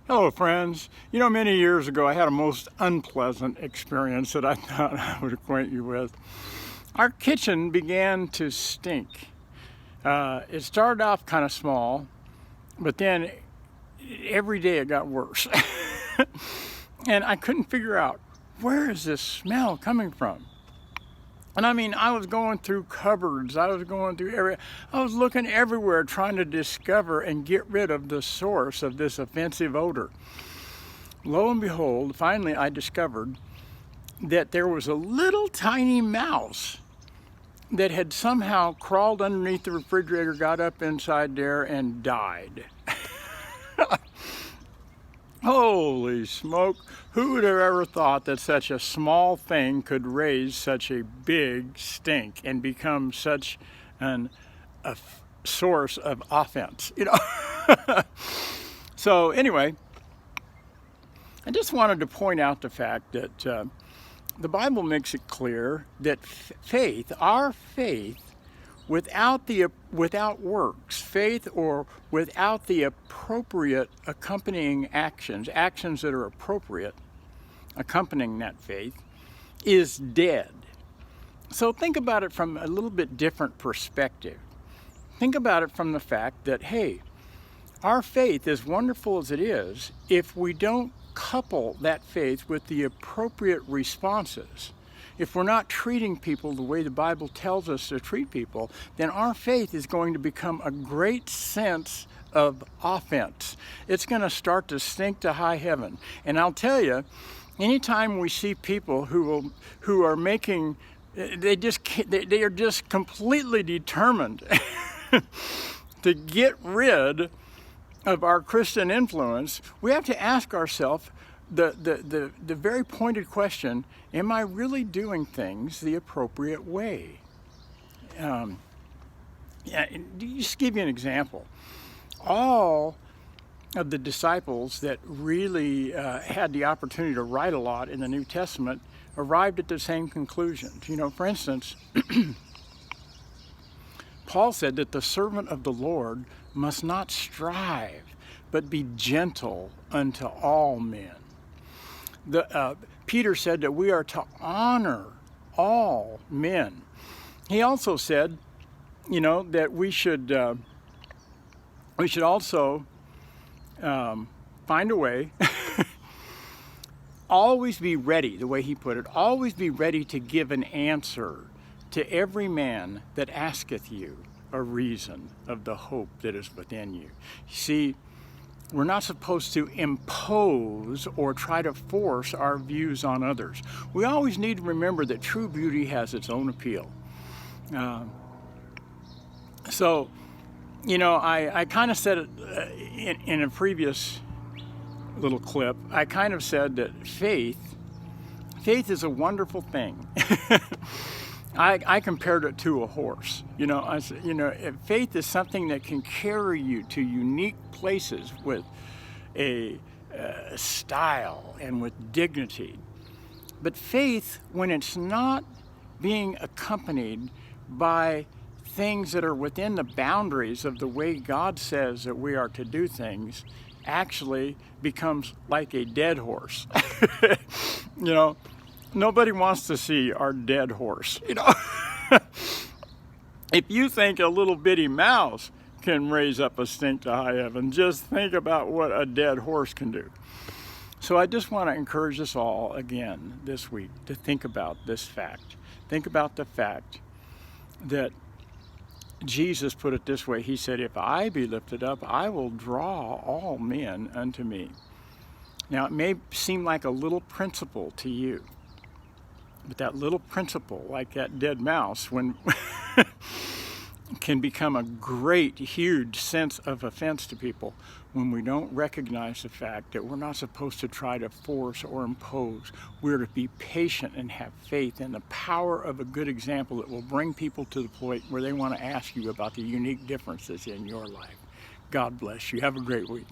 Hello, friends. You know, many years ago I had a most unpleasant experience that I thought I would acquaint you with. Our kitchen began to stink. It started off kind of small, but then every day it got worse. And I couldn't figure out, where is this smell coming from? And I mean, I was going through cupboards, I was looking everywhere trying to discover and get rid of the source of this offensive odor. Lo and behold, finally I discovered that there was a little tiny mouse that had somehow crawled underneath the refrigerator, got up inside there, and died. Holy smoke! Who would have ever thought that such a small thing could raise such a big stink and become such a source of offense, you know? So anyway, I just wanted to point out the fact that the Bible makes it clear that faith, our faith, without works, faith or without the appropriate accompanying actions that are appropriate accompanying that faith, is dead. So think about it from a little bit different perspective. Think about it from the fact that, hey, our faith, as wonderful as it is, if we don't couple that faith with the appropriate responses, if we're not treating people the way the Bible tells us to treat people, then our faith is going to become a great sense of offense. It's going to start to stink to high heaven. And I'll tell you, anytime we see people who are making, they are just completely determined to get rid of our Christian influence, we have to ask ourselves the very pointed question: am I really doing things the appropriate way? Just give you an example. All of the disciples that really had the opportunity to write a lot in the New Testament arrived at the same conclusions. You know, for instance, Paul said that the servant of the Lord must not strive, but be gentle unto all men. Peter said that we are to honor all men. He also said, you know, that we should also find a way, always be ready, the way he put it, always be ready to give an answer to every man that asketh you a reason of the hope that is within you. See, we're not supposed to impose or try to force our views on others. We always need to remember that true beauty has its own appeal. So, you know, I kind of said it in a previous little clip. I kind of said that faith is a wonderful thing. I compared it to a horse. You know, I said, you know, faith is something that can carry you to unique places with a style and with dignity. But faith, when it's not being accompanied by things that are within the boundaries of the way God says that we are to do things, actually becomes like a dead horse. You know, nobody wants to see our dead horse, you know. If you think a little bitty mouse can raise up a stink to high heaven, just think about what a dead horse can do. So I just want to encourage us all again this week to think about this fact. Think about the fact that Jesus put it this way. He said, if I be lifted up, I will draw all men unto me. Now, it may seem like a little principle to you, but that little principle, like that dead mouse, when can become a great, huge sense of offense to people when we don't recognize the fact that we're not supposed to try to force or impose. We're to be patient and have faith in the power of a good example that will bring people to the point where they want to ask you about the unique differences in your life. God bless you. Have a great week.